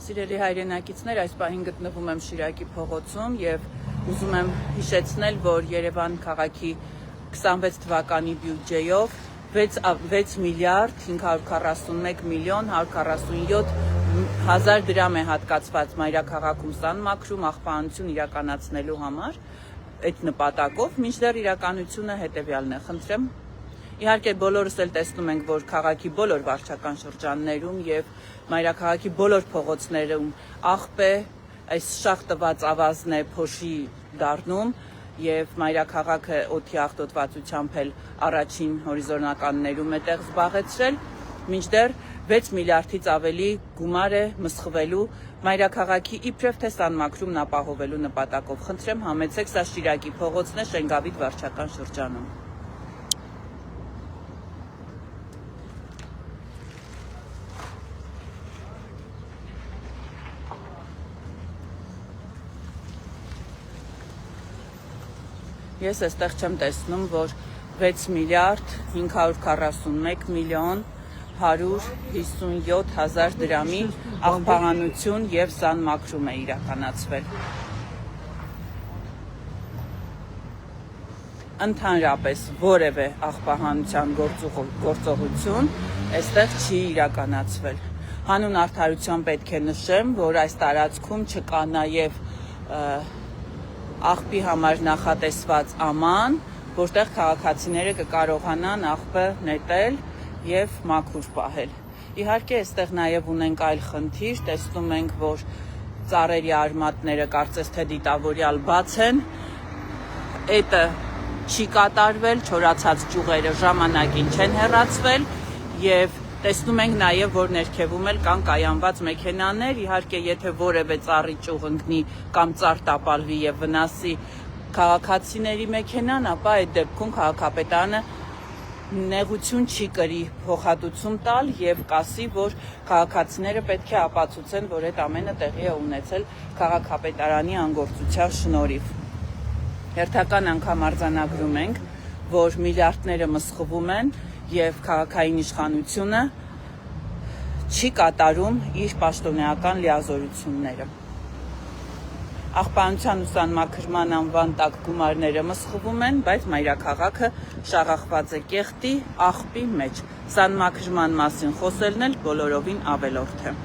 Սիրելի հայրենակիցներ, այս պահին գտնվում եմ Շիրակի փողոցում եւ ուզում եմ հիշեցնել, որ Երևան քաղաքի 26 թվականի բյուջեով 6 միլիարդ 541 միլիոն 147 հազար դրամ է հատկացված մայրաքաղաքում սանմաքրում աղբանություն իրականացնելու համար այդ նպատակով, մինչդեռ իրականությունը հետեւյալն է, խնդրեմ Իհարկե բոլորս էլ տեսնում ենք, որ քաղաքի բոլոր վարչական շրջաններում եւ մայրաքաղաքի բոլոր փողոցներում աղբ է, այս շաղ տված ավազն է փոշի դառնում եւ մայրաքաղաքը օդի աղտոտվածությամբ էլ առաջին հորիզոնականներում է տեղ զբաղեցրել, մինչդեռ 6 միլիարդից ավելի գումար է մսխվելու մայրաքաղաքի իբրև թե սանմաքրումն ապահովելու նպատակով։ Խնդրեմ համեցեք, սա Շիրակի փողոցն է Շենգավիթ վարչական շրջանում։ Ես այստեղ չեմ տեսնում, որ 6 միլիարդ 541 միլիոն 157 հազար դրամի աղբանություն եւ սանմաքրում է իրականացվել։ Ընդհանրապես որևէ աղբանության գործողություն այստեղ չի իրականացվել։ Հանուն արդարության պետք է նշեմ, որ այս տարածքում չկա նաեւ աղբի համար նախատեսված աման, որտեղ քաղաքացիները կկարողանան աղբը նետել եւ մաքուր պահել։ Իհարկե, այստեղ նաեւ ունենք այլ խնդիր, տեսնում ենք, որ ծառերի արմատները կարծես թե դիտավորյալ բաց են, էտը չի կատարվել, չորացած ճյուղերը ժամանակին չեն հեռացվել եւ տեսնում ենք նաեւ, որ ներքևում էլ կան կայանված մեքենաներ, իհարկե, եթե որևէ ծառի ճյուղ ընկնի կամ ծառ տապալվի եւ վնասի քաղաքացիների մեքենան, ապա այդ դեպքում քաղաքապետարանը նեղություն չի կրի փոխհատուցում տալ եւ կասի, որ քաղաքացիները պետք է ապացուցեն, որ այդ ամենը տեղի է ունեցել քաղաքապետարանի անգործության շնորհիվ։ Հերթական անգամ արձանագրում ենք, որ միլիարդները մսխվում են եւ քաղաքային իշխանությունը չի կատարում իր պաշտոնեական լիազորությունները։ Աղբանության ու սանմաքրման անվան տակ գումարները մսխվում են, բայց մայրաքաղաքը շաղախված է կեղտի աղբի մեջ։ Սանմաքրման մասին խոսելն էլ բոլորովին ավելորդ է։